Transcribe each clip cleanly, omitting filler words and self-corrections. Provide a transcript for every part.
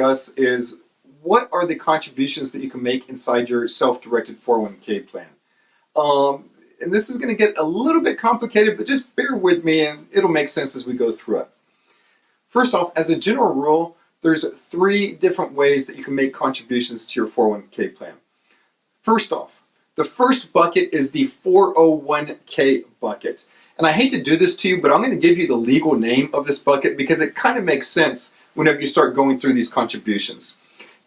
discuss is what are the contributions that you can make inside your self-directed 401k plan. And this is going to get a little bit complicated, but just bear with me and it'll make sense as we go through it. First off, as a general rule, there's 3 different ways that you can make contributions to your 401k plan. First off, the first bucket is the 401k bucket. And I hate to do this to you, but I'm going to give you the legal name of this bucket because it kind of makes sense whenever you start going through these contributions.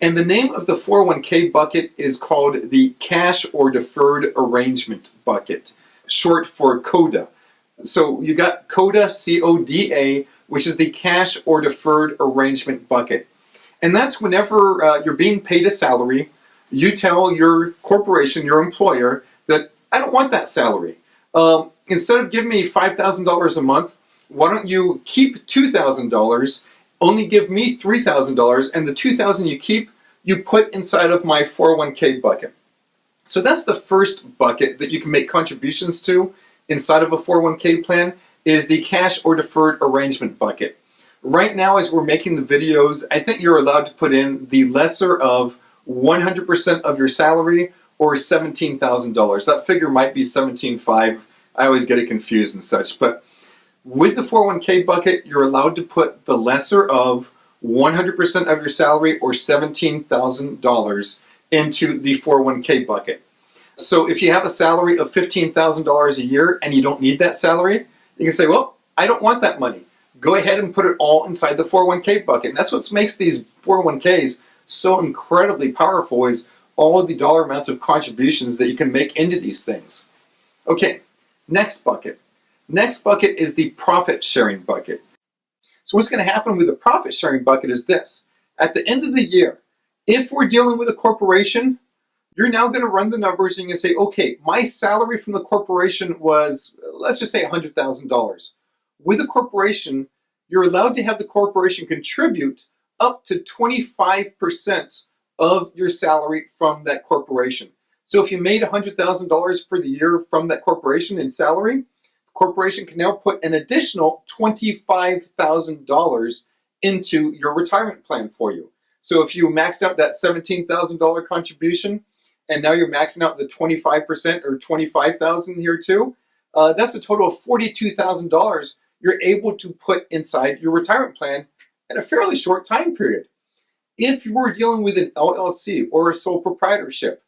And the name of the 401k bucket is called the Cash or Deferred Arrangement Bucket, short for CODA. So you got CODA, C-O-D-A, which is the Cash or Deferred Arrangement Bucket. And that's whenever you're being paid a salary, you tell your corporation, your employer, that I don't want that salary. Instead of giving me $5,000 a month, why don't you keep $2,000, only give me $3,000, and the $2,000 you keep, you put inside of my 401k bucket. So that's the first bucket that you can make contributions to inside of a 401k plan, is the Cash or Deferred Arrangement Bucket. Right now, as we're making the videos, I think you're allowed to put in the lesser of 100% of your salary or $17,000. That figure might be $17,500. I always get it confused and such, but with the 401k bucket, you're allowed to put the lesser of 100% of your salary or $17,000 into the 401k bucket. So if you have a salary of $15,000 a year and you don't need that salary, you can say, well, I don't want that money. Go ahead and put it all inside the 401k bucket. And that's what makes these 401ks so incredibly powerful, is all of the dollar amounts of contributions that you can make into these things. Okay, next bucket. Next bucket is the profit sharing bucket. So what's going to happen with the profit sharing bucket is this. At the end of the year, if we're dealing with a corporation, you're now going to run the numbers and you say, okay, my salary from the corporation was, let's just say $100,000. With a corporation, you're allowed to have the corporation contribute up to 25% of your salary from that corporation. So if you made $100,000 for the year from that corporation in salary, the corporation can now put an additional $25,000 into your retirement plan for you. So if you maxed out that $17,000 contribution, and now you're maxing out the 25% or $25,000 here too, that's a total of $42,000 you're able to put inside your retirement plan in a fairly short time period. If you were dealing with an LLC or a sole proprietorship,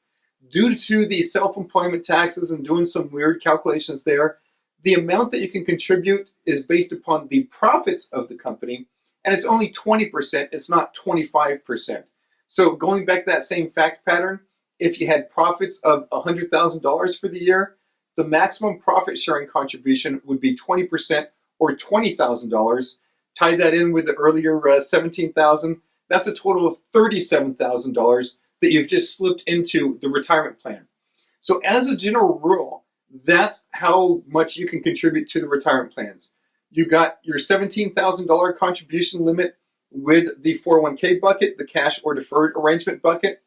due to the self-employment taxes and doing some weird calculations there, the amount that you can contribute is based upon the profits of the company, and it's only 20%, it's not 25%. So going back to that same fact pattern, if you had profits of $100,000 for the year, the maximum profit sharing contribution would be 20% or $20,000. Tie that in with the earlier $17,000, that's a total of $37,000 that you've just slipped into the retirement plan. So as a general rule, that's how much you can contribute to the retirement plans. You got your $17,000 contribution limit with the 401k bucket, the Cash or Deferred Arrangement bucket,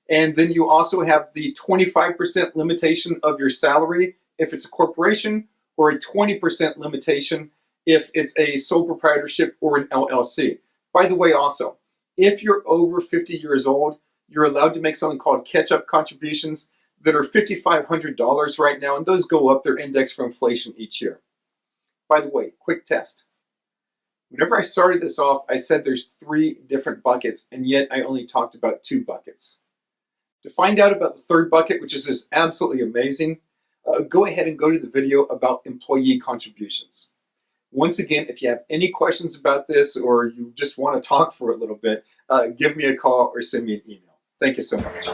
and then you also have the 25% limitation of your salary if it's a corporation, or a 20% limitation if it's a sole proprietorship or an LLC. By the way, also, if you're over 50 years old, you're allowed to make something called catch-up contributions that are $5,500 right now, and those go up. They're indexed for inflation each year. By the way, quick test. Whenever I started this off, I said there's 3 different buckets, and yet I only talked about 2 buckets. To find out about the third bucket, which is just absolutely amazing, go ahead and go to the video about employee contributions. Once again, if you have any questions about this or you just want to talk for a little bit, give me a call or send me an email. Thank you so much.